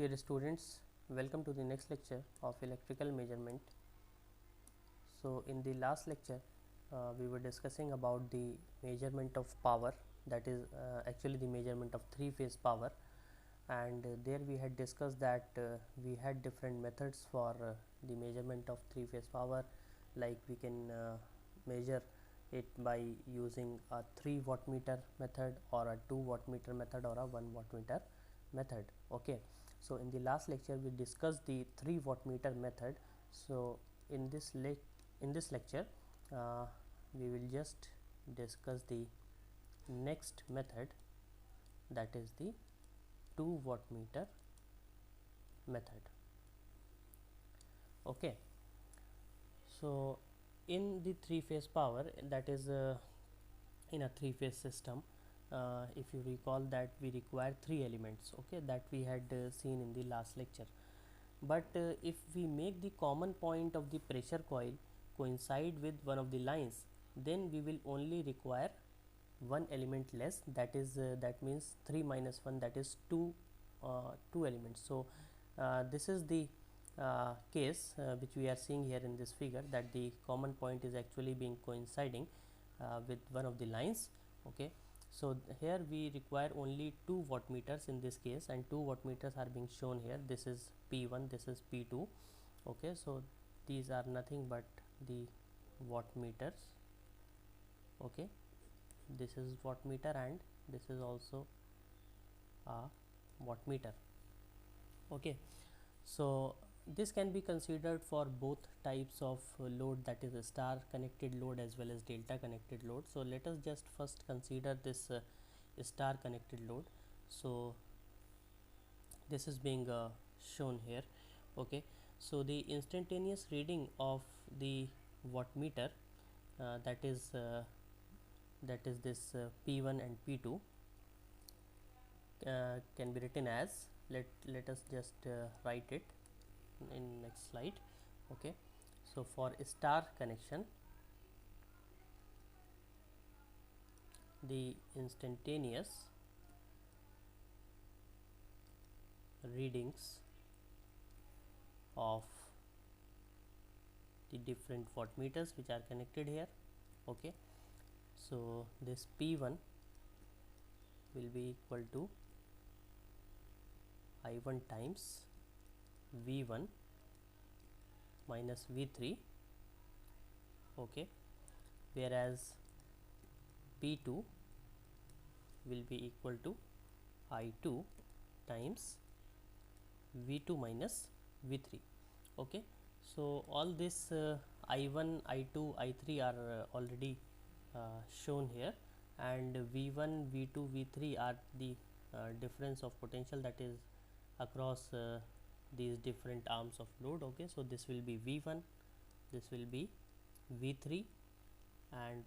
Dear students, welcome to the next lecture of electrical measurement. So in the last lecture we were discussing about the measurement of power, that is actually the measurement of three-phase power, and there we had discussed that we had different methods for the measurement of three-phase power. Like we can measure it by using a 3 watt meter method, or a 2 watt meter method, or a 1 watt meter method. Okay, so in the last lecture we discussed the 3 watt meter method. So in this lecture we will just discuss the next method, that is the 2 watt meter method. Okay, so in the three phase power, that is in a three phase system, if you recall that we require three elements, okay, that we had seen in the last lecture. But if we make the common point of the pressure coil coincide with one of the lines, then we will only require one element less, that is that means 3 minus 1, that is 2 elements. So this is the case which we are seeing here in this figure, that the common point is actually being coinciding with one of the lines. Okay, so here we require only 2 watt meters in this case, and 2 watt meters are being shown here. This is P1, this is P2. Okay, so these are nothing but the watt meters. Okay, this is watt meter and this is also a watt meter. Okay, so this can be considered for both types of load, that is a star connected load as well as delta connected load. So let us just first consider this star connected load. So this is being shown here. Okay, so the instantaneous reading of the watt meter, that is this P1 and P2, can be written as, let us just write it in next slide. Okay, so for star connection, the instantaneous readings of the different watt meters which are connected here. Okay, so this P1 will be equal to I1 times V1 minus V3. Okay, whereas P2 will be equal to I2 times V2 minus V3. Okay, so all this I1, I2, I3 are already shown here, and V1, V2, V3 are the difference of potential that is across these different arms of load. Okay, so this will be V1, this will be V3, and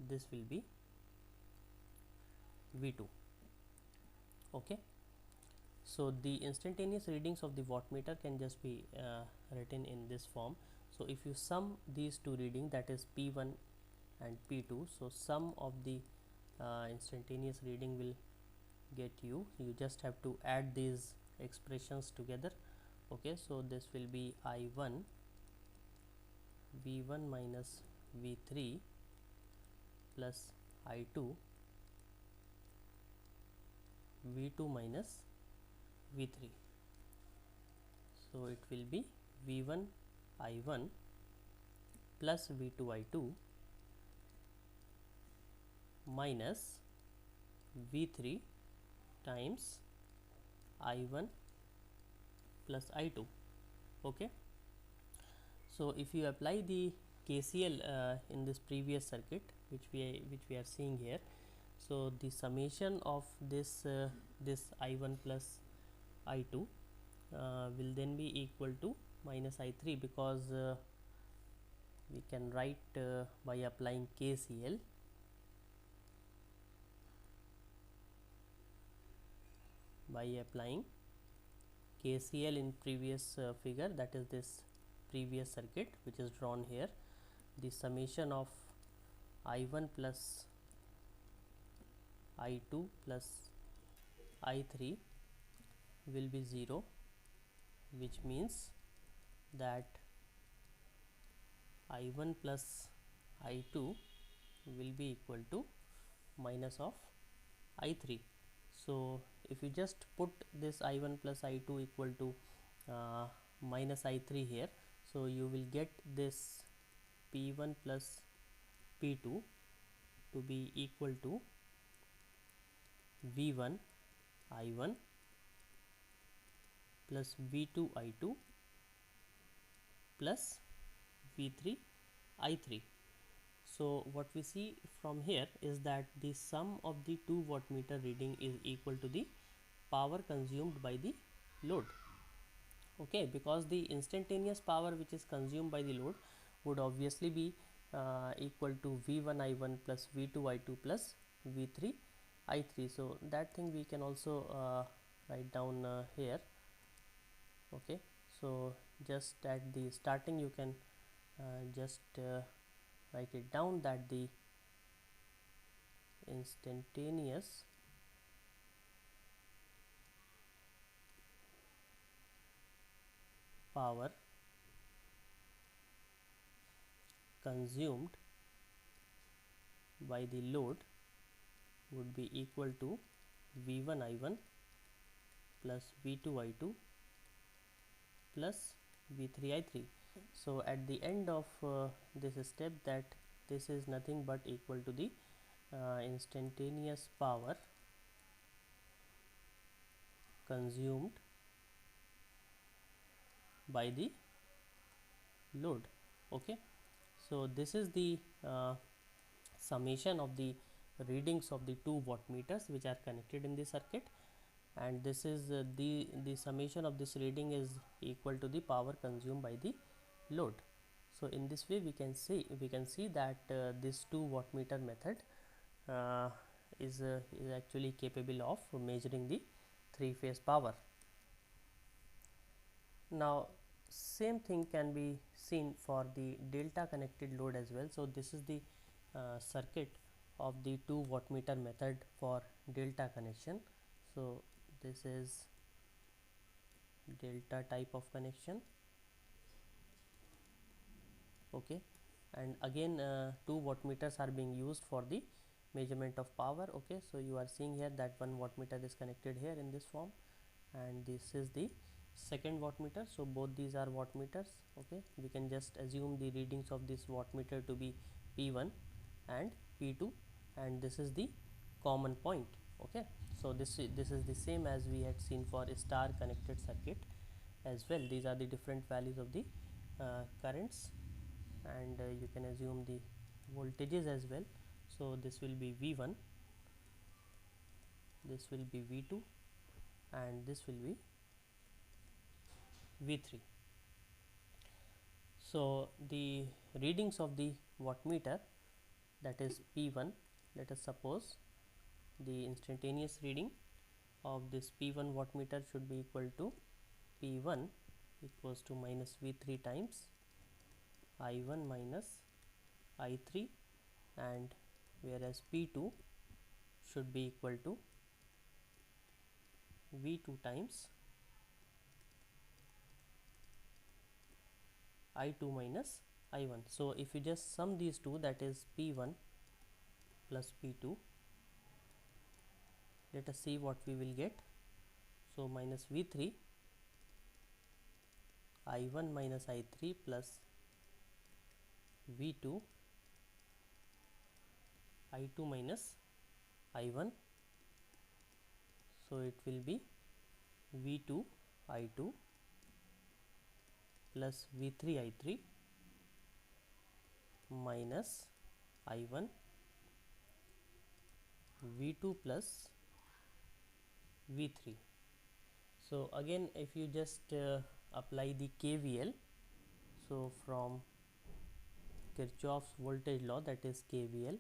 this will be V2. Okay, so the instantaneous readings of the wattmeter can just be written in this form. So if you sum these two readings, that is P1 and P2, so sum of the instantaneous reading will get you just have to add these expressions together. Okay, so this will be I1 V1 minus V3 plus I2 V2 minus V3. So it will be V1 I1 plus V2 I2 minus V3 times I1 plus I2. Okay, so if you apply the KCL in this previous circuit which we are seeing here, so the summation of this I1 plus I2 will then be equal to minus I3, because we can write by applying KCL. By applying KCL in previous figure, that is this previous circuit which is drawn here, the summation of I1 plus I2 plus I3 will be 0, which means that I1 plus I2 will be equal to minus of I3. So if you just put this I1 plus I2 equal to minus I3 here, so you will get this P1 plus P2 to be equal to V1 I1 plus V2 I2 plus V3 I3. So what we see from here is that the sum of the two wattmeter reading is equal to the power consumed by the load. Okay, because the instantaneous power which is consumed by the load would obviously be equal to V1 I1 plus V2 I2 plus V3 I3. So that thing we can also write down here. Okay, so just at the starting you can just write it down that the instantaneous power consumed by the load would be equal to V1 I1 plus V2 I2 plus V3 I3. So at the end of this step, that this is nothing but equal to the instantaneous power consumed by the load. Okay, so this is the summation of the readings of the two wattmeters which are connected in the circuit, and this is the summation of this reading is equal to the power consumed by the load. So in this way we can see that this two wattmeter method uh, is actually capable of measuring the three phase power. Now same thing can be seen for the delta connected load as well. So this is the circuit of the two wattmeter method for delta connection. So this is delta type of connection. Okay, and again two wattmeters are being used for the measurement of power. Okay, so you are seeing here that one wattmeter is connected here in this form, and this is the second wattmeter. So both these are wattmeters. Okay, we can just assume the readings of this wattmeter to be P1 and P2, and this is the common point. Okay, so this is the same as we had seen for a star connected circuit as well. These are the different values of the currents, and you can assume the voltages as well. So this will be V1, this will be V2, and this will be V3. So the readings of the wattmeter, that is P1, let us suppose the instantaneous reading of this P1 wattmeter should be equal to P1 equals to minus V3 times I1 minus I3, and whereas P2 should be equal to V2 times I2 minus I1. So if you just sum these two, that is P1 plus P2, let us see what we will get. So minus V3 I1 minus I3 plus V2 I2 minus I1. So it will be V2 I2 plus V3 I3 minus I1 V2 plus V3. So again, if you just apply the KVL, so from Kirchhoff's voltage law, that is KVL,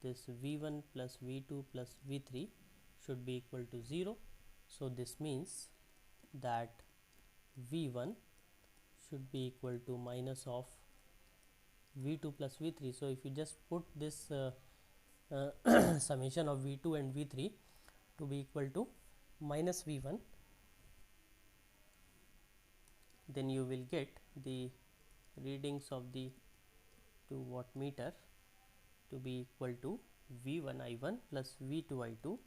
this V1 plus V2 plus V3 should be equal to 0. So this means that V1 should be equal to minus of V2 plus V3. So if you just put this summation of V2 and V3 to be equal to minus V1, then you will get the readings of the 2 wattmeter to be equal to V1 I1 plus V2 I2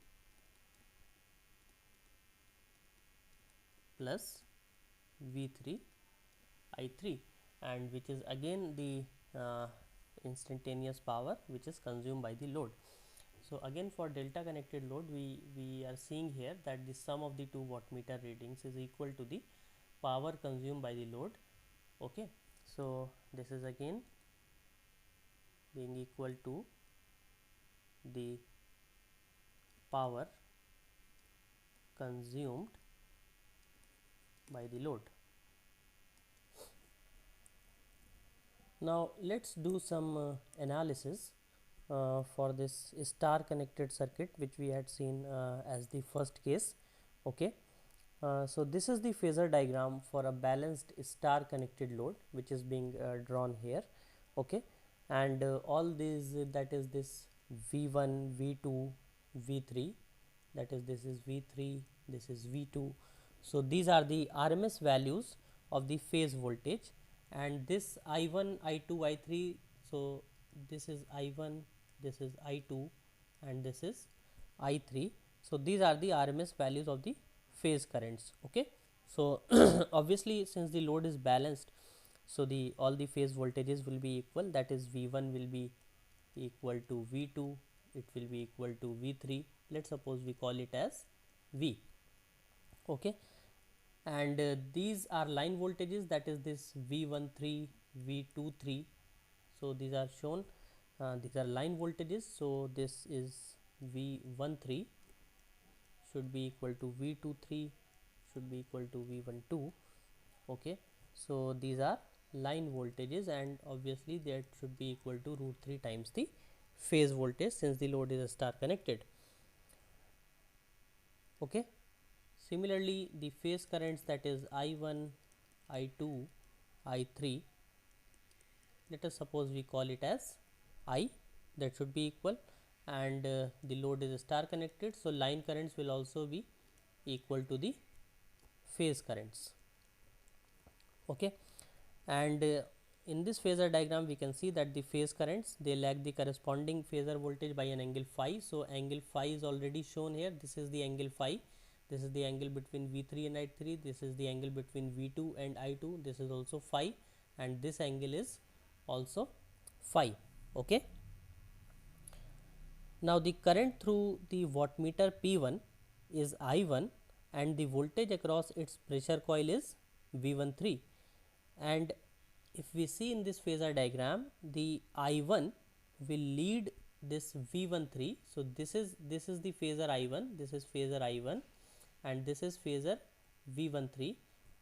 plus V3 I3, and which is again the instantaneous power which is consumed by the load. So again, for delta connected load, we are seeing here that the sum of the 2 wattmeter readings is equal to the power consumed by the load. Okay, so this is again being equal to the power consumed by the load. Now let's do some analysis for this star connected circuit, which we had seen as the first case. Okay, so this is the phasor diagram for a balanced star connected load, which is being drawn here. Okay, and all these, that is this V1, V2, V3, that is this is V3, this is V2. So these are the RMS values of the phase voltage, and this I1, I2, I3. So this is I1, this is I2, and this is I3. So these are the RMS values of the phase currents. Okay, so obviously since the load is balanced, so the all the phase voltages will be equal, that is V1 will be equal to V2, it will be equal to V3. Let's suppose we call it as V. Okay, and these are line voltages, that is this V13, V23. So these are shown, these are line voltages. So this is V13 should be equal to V23 should be equal to V12. Okay, so these are line voltages, and obviously that should be equal to root 3 times the phase voltage, since the load is a star connected. Okay, similarly the phase currents, that is I1, I2, I3, let us suppose we call it as I, that should be equal, and the load is star connected, so line currents will also be equal to the phase currents. Okay, and in this phasor diagram we can see that the phase currents, they lag the corresponding phasor voltage by an angle phi. So angle phi is already shown here, this is the angle phi, this is the angle between V3 and I3, this is the angle between V2 and I2, this is also phi, and this angle is also phi. Okay, now the current through the wattmeter P1 is I1, and the voltage across its pressure coil is V13, and if we see in this phasor diagram, the I1 will lead this V13. So this is the phasor I1, this is phasor I1, and this is phasor V13.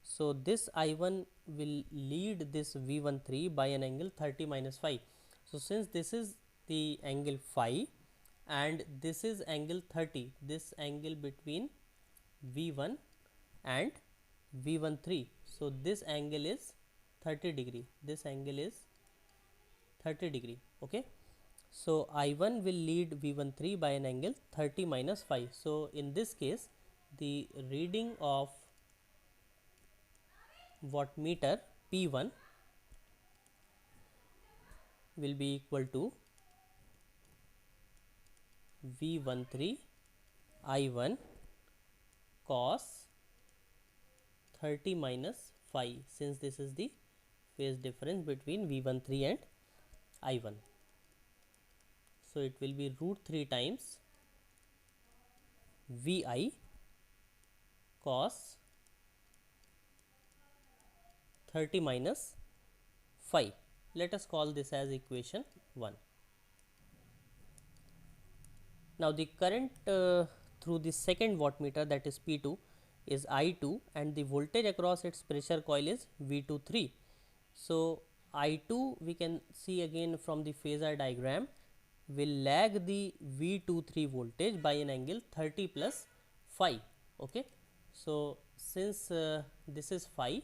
So this I1 will lead this V13 by an angle 30 minus phi. So since this is the angle phi and this is angle 30, this angle between V1 and V13, so this angle is 30 degree, this angle is 30 degree. Okay, so I1 will lead V13 by an angle 30 minus phi. So in this case, the reading of wattmeter P1 will be equal to V13 I1 cos 30 minus phi, since this is the phase difference between V13 and I1. So it will be root 3 times Vi cos 30 minus phi. Let us call this as equation 1. Now the current through the second wattmeter, that is P2, is I2, and the voltage across its pressure coil is V23. So I2 we can see again from the phasor diagram will lag the V23 voltage by an angle 30 plus phi. Okay, so since this is phi,